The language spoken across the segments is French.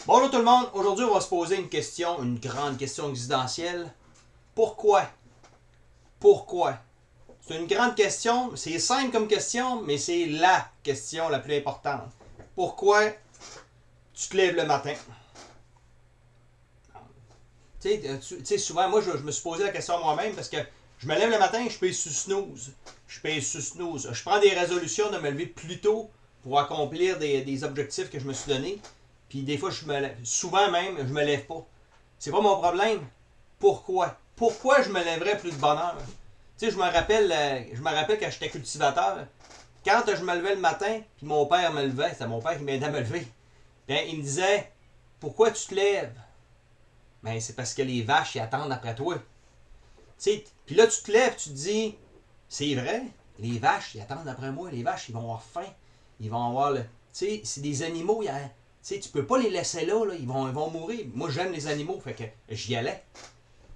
Bonjour tout le monde, aujourd'hui on va se poser une question, une grande question existentielle. Pourquoi? Pourquoi? C'est une grande question, c'est simple comme question, mais c'est la question la plus importante. Pourquoi tu te lèves le matin? Tu sais, souvent, moi je me suis posé la question moi-même parce que je me lève le matin, je paye sur snooze. Je paye sur snooze. Je prends des résolutions de me lever plus tôt pour accomplir des objectifs que je me suis donnés. Puis des fois, je me lève. Souvent même, je me lève pas. C'est pas mon problème. Pourquoi? Pourquoi je me lèverais plus de bonne heure? Tu sais, je me rappelle quand j'étais cultivateur, quand je me levais le matin, puis mon père me levait, c'était mon père qui m'aidait à me lever. Ben, il me disait, pourquoi tu te lèves? Ben, c'est parce que les vaches, ils attendent après toi. Tu sais, puis là, tu te lèves, tu te dis, c'est vrai, les vaches, ils attendent après moi. Les vaches, ils vont avoir faim. Ils vont avoir le. Tu sais, c'est des animaux, tu sais, tu peux pas les laisser là, ils vont mourir. Moi, j'aime les animaux, fait que j'y allais.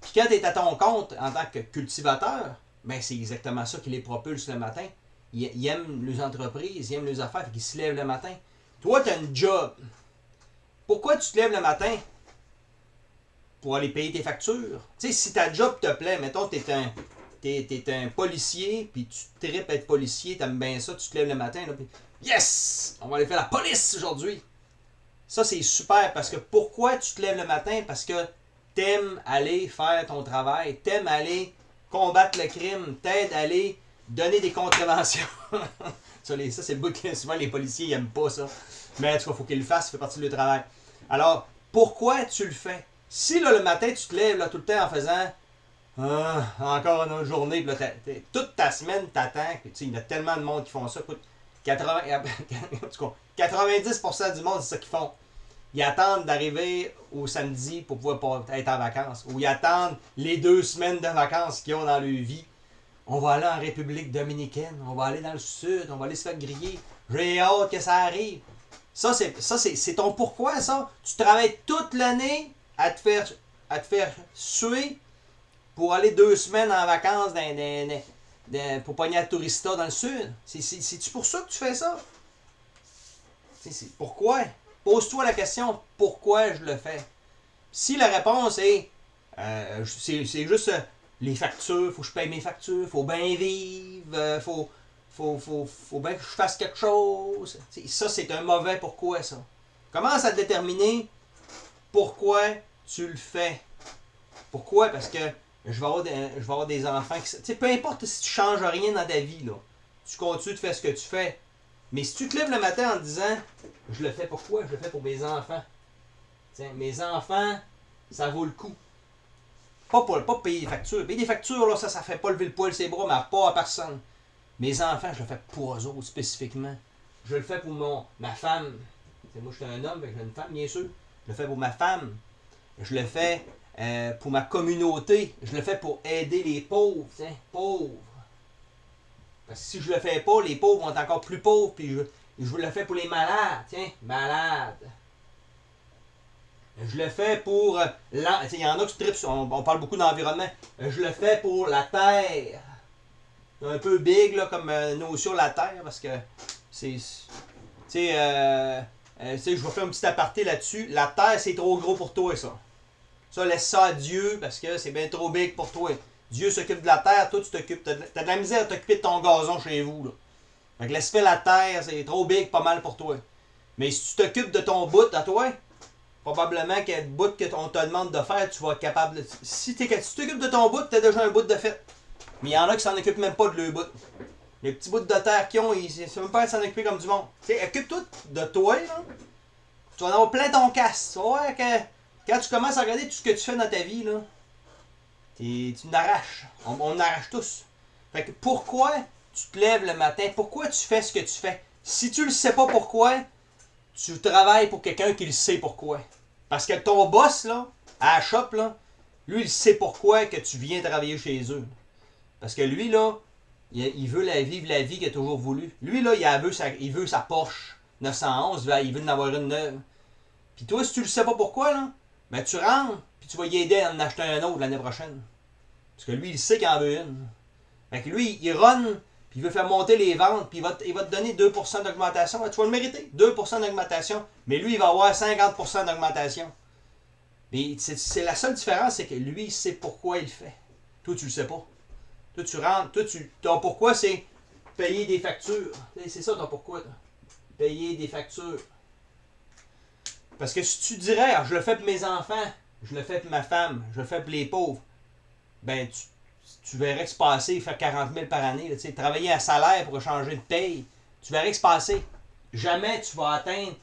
Puis quand tu es à ton compte en tant que cultivateur, ben c'est exactement ça qui les propulse le matin. Ils aiment les entreprises, ils aiment les affaires, fait qu'ils se lèvent le matin. Toi, tu as une job. Pourquoi tu te lèves le matin? Pour aller payer tes factures. Tu sais, si ta job te plaît, mettons, t'es un policier, puis tu tripes être policier, t'aimes bien ça, tu te lèves le matin, là, puis yes! On va aller faire la police aujourd'hui. Ça, c'est super, parce que pourquoi tu te lèves le matin? Parce que t'aimes aller faire ton travail, t'aimes aller combattre le crime, t'aimes aller donner des contraventions. Ça, c'est le bout que souvent les policiers n'aiment pas ça. Mais en tout cas, il faut qu'ils le fassent, ça fait partie de leur travail. Alors, pourquoi tu le fais? Si là, le matin, tu te lèves là, tout le temps en faisant encore une autre journée, puis là, toute ta semaine, t'attends, puis tu sais, il y a tellement de monde qui font ça. Écoute, 80, en tout cas, 90% du monde, c'est ça qu'ils font. Ils attendent d'arriver au samedi pour pouvoir être en vacances. Ou ils attendent les 2 semaines de vacances qu'ils ont dans leur vie. On va aller en République dominicaine, on va aller dans le sud, on va aller se faire griller. J'ai hâte que ça arrive. Ça, c'est ton pourquoi, ça. Tu travailles toute l'année à te faire suer pour aller 2 semaines en vacances pour pogner à tourista dans le sud. C'est-tu pour ça que tu fais ça? Pourquoi? Pose-toi la question, pourquoi je le fais? Si la réponse est, c'est juste les factures, faut que je paye mes factures, faut bien vivre, faut bien que je fasse quelque chose. Ça, c'est un mauvais pourquoi, ça. Commence à déterminer pourquoi tu le fais. Pourquoi? Parce que je vais avoir des enfants qui. Tu sais, peu importe si tu changes rien dans ta vie, là, tu continues de faire ce que tu fais. Mais si tu te lèves le matin en te disant, je le fais pourquoi? Je le fais pour mes enfants. Tiens, mes enfants, ça vaut le coup. Pas payer des factures. Payer des factures, là, ça fait pas lever le poil ses bras, mais pas à personne. Mes enfants, je le fais pour eux autres spécifiquement. Je le fais pour ma femme. T'sais, moi, je suis un homme, j'ai une femme, bien sûr. Je le fais pour ma femme. Je le fais pour ma communauté. Je le fais pour aider les pauvres. Tiens, pauvres. Parce que si je le fais pas, les pauvres vont être encore plus pauvres. Puis je le fais pour les malades. Tiens, malades. Je le fais pour. Il y en a qui trippent, on parle beaucoup d'environnement. Je le fais pour la terre. C'est un peu big là, comme notion la terre parce que c'est. Tu sais, je vais faire un petit aparté là-dessus. La terre, c'est trop gros pour toi, ça. Ça, laisse ça à Dieu parce que c'est bien trop big pour toi. Dieu s'occupe de la terre, toi, tu t'occupes. T'as de la misère à t'occuper de ton gazon chez vous. Là. Fait que laisse faire la terre, c'est trop big, pas mal pour toi. Mais si tu t'occupes de ton bout à toi, probablement qu'il y a le bout qu'on te demande de faire, tu vas être capable de. Si tu t'occupes de ton bout, tu as déjà un bout de fait. Mais il y en a qui s'en occupent même pas de leur bout. Les petits bouts de terre qu'ils ont, ils ne même pas s'en occuper comme du monde. Tu sais, occupe-toi de toi, là. Tu vas en avoir plein ton casse. Tu vas voir que quand tu commences à regarder tout ce que tu fais dans ta vie, là, tu n'arraches. On arrache tous. Fait que pourquoi tu te lèves le matin? Pourquoi tu fais ce que tu fais? Si tu le sais pas pourquoi, tu travailles pour quelqu'un qui le sait pourquoi. Parce que ton boss, là, à la shop, là, lui, il sait pourquoi que tu viens travailler chez eux. Parce que lui, là, il veut vivre la vie qu'il a toujours voulu. Lui, là, il veut sa Porsche 911, il veut en avoir une neuve. Puis toi, si tu le sais pas pourquoi, là, ben tu rentres, puis tu vas y aider à en acheter un autre l'année prochaine. Parce que lui, il sait qu'il en veut une. Fait que lui, il run puis il veut faire monter les ventes, puis il va te donner 2% d'augmentation. Tu vas le mériter, 2% d'augmentation, mais lui, il va avoir 50% d'augmentation. Mais c'est la seule différence, c'est que lui, il sait pourquoi il le fait. Toi, tu le sais pas. Toi, tu rentres, ton pourquoi, c'est payer des factures. C'est ça ton pourquoi, toi. Payer des factures. Parce que si tu dirais, je le fais pour mes enfants, je le fais pour ma femme, je le fais pour les pauvres, ben tu verrais que se passer, faire 40 000 par année, là, travailler à salaire pour changer de paye, tu verrais que se passer. Jamais tu vas atteindre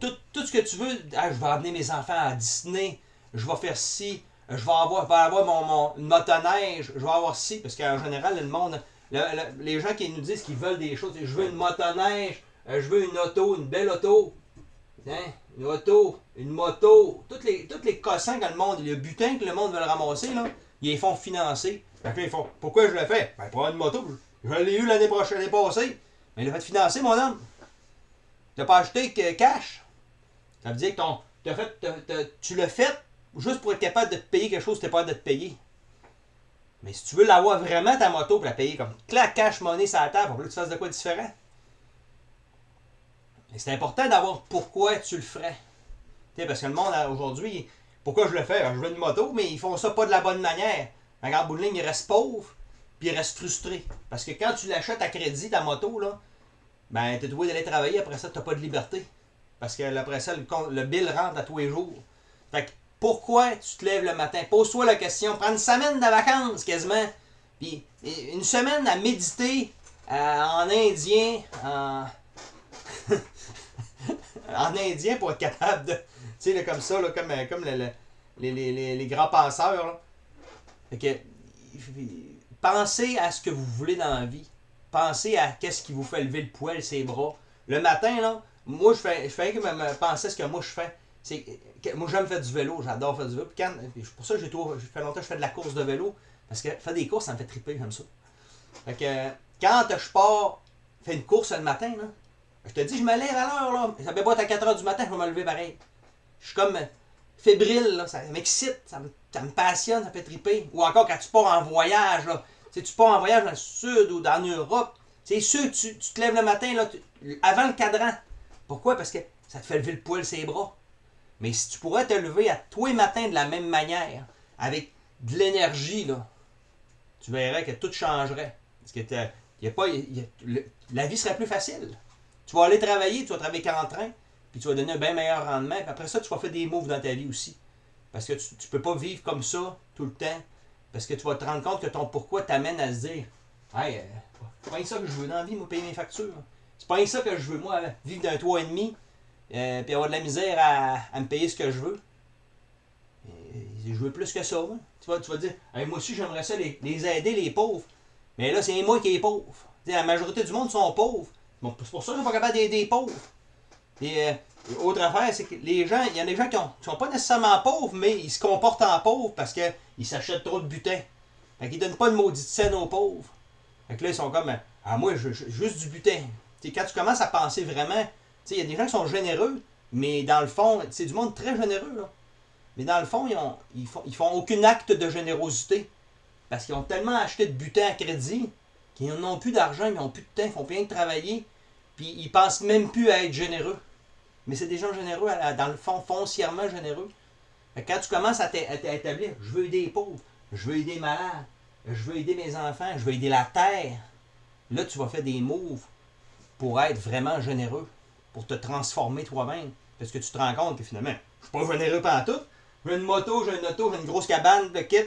tout ce que tu veux. Ah, je vais amener mes enfants à Disney, je vais faire ci, je vais avoir mon motoneige, je vais avoir ci, parce qu'en général, le monde, les gens qui nous disent qu'ils veulent des choses, je veux une motoneige, je veux une auto, une belle auto. Hein? Une auto, une moto, tous les cossins que le monde, le butin que le monde veut le ramasser, là, ils les font financer. Fait que là, ils font, pourquoi je le fais? Ben, pour avoir une moto, je l'ai eu l'année passée. Mais il a fait financer, mon homme. Tu n'as pas acheté que cash. Ça veut dire que tu l'as fait juste pour être capable de te payer quelque chose que tu n'es pas capable de te payer. Mais si tu veux l'avoir vraiment, ta moto, pour la payer comme clac, cash, money sur la table, pour que tu fasses de quoi différent. Et c'est important d'avoir pourquoi tu le ferais. T'sais, parce que le monde, aujourd'hui, pourquoi je le fais? Je veux une moto, mais ils font ça pas de la bonne manière. En bout de ligne, ils restent pauvres, puis ils restent frustrés. Parce que quand tu l'achètes à crédit, ta moto, là, ben, t'es obligé d'aller travailler, après ça, t'as pas de liberté. Parce que après ça, le bill rentre à tous les jours. Fait que, pourquoi tu te lèves le matin? Pose-toi la question. Prends une semaine de vacances, quasiment. Puis, une semaine à méditer en indien, en indien pour être capable de. Tu sais, comme ça, là, comme les grands penseurs. Là. Fait que, pensez à ce que vous voulez dans la vie. Pensez à qu'est-ce qui vous fait lever le poil, ses bras. Le matin, là, moi, je fais que me penser à ce que moi je fais. Moi, j'aime faire du vélo, j'adore faire du vélo. Puis pour ça, j'ai fait longtemps que je fais de la course de vélo. Parce que faire des courses, ça me fait triper, comme ça. Fait que, quand je pars, fais une course le matin, là, je te dis, je me lève à l'heure, là. Ça peut pas être à 4 h du matin, je vais me lever pareil. Je suis comme fébrile, là. Ça m'excite, ça me passionne, ça me fait triper. Ou encore quand tu pars en voyage, là. Tu pars en voyage dans le sud ou dans l'Europe. C'est sûr que tu te lèves le matin, là, avant le cadran. Pourquoi? Parce que ça te fait lever le poil ses bras. Mais si tu pourrais te lever à tous les matins de la même manière, avec de l'énergie, là, tu verrais que tout changerait. Parce que la vie serait plus facile. Tu vas aller travailler, tu vas travailler qu'en train, puis tu vas donner un bien meilleur rendement. Puis après ça, tu vas faire des moves dans ta vie aussi. Parce que tu ne peux pas vivre comme ça tout le temps. Parce que tu vas te rendre compte que ton pourquoi t'amène à se dire, hey, c'est pas ça que je veux dans la vie, moi, payer mes factures. C'est pas ça que je veux, moi, vivre d'un toit et demi, puis avoir de la misère à me payer ce que je veux. Je veux plus que ça, moi. Tu vas dire, hey, moi aussi, j'aimerais ça les aider, les pauvres. Mais là, c'est moi qui est pauvre. T'sais, la majorité du monde sont pauvres. Bon, c'est pour ça que je suis pas capable d'aider les pauvres. Et autre affaire, c'est que les gens, il y a des gens qui sont pas nécessairement pauvres, mais ils se comportent en pauvres parce qu'ils s'achètent trop de butin. Fait qu'ils donnent pas de maudite scène aux pauvres. Fait que là, ils sont comme, ah moi, juste du butin. T'sais, quand tu commences à penser vraiment, il y a des gens qui sont généreux, mais dans le fond, c'est du monde très généreux, là. Mais dans le fond, ils font aucun acte de générosité. Parce qu'ils ont tellement acheté de butin à crédit qu'ils n'ont plus d'argent, ils n'ont plus de temps, ils font plus rien que travailler. Puis ils pensent même plus à être généreux. Mais c'est des gens généreux, dans le fond, foncièrement généreux. Fait que quand tu commences à t'établir, je veux aider les pauvres, je veux aider les malades, je veux aider mes enfants, je veux aider la terre. Là, tu vas faire des moves pour être vraiment généreux, pour te transformer toi-même. Parce que tu te rends compte que finalement, je suis pas généreux partout. J'ai une moto, j'ai une auto, j'ai une grosse cabane de kit.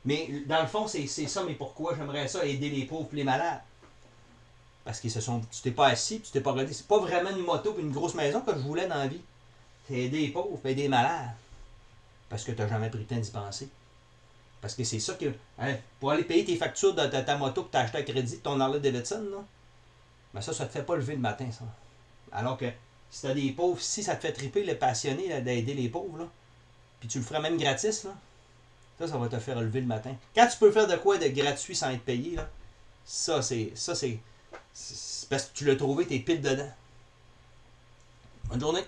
Mais dans le fond, c'est ça, mais pourquoi j'aimerais ça, aider les pauvres et les malades? Parce que tu t'es pas assis, tu t'es pas regardé. C'est pas vraiment une moto et une grosse maison que je voulais dans la vie. C'est aider les pauvres, aider les malades. Parce que tu n'as jamais pris le temps d'y penser. Parce que c'est ça que. Hein, pour aller payer tes factures de ta moto que tu as acheté à crédit, de ton Harley Davidson, là, ben ça te fait pas lever le matin, ça. Alors que si tu as des pauvres, si ça te fait triper le passionné d'aider les pauvres, là, puis tu le ferais même gratis, là, ça va te faire lever le matin. Quand tu peux faire de quoi de gratuit sans être payé, là, ça c'est parce que tu l'as trouvé, t'es pile dedans. Bonne journée.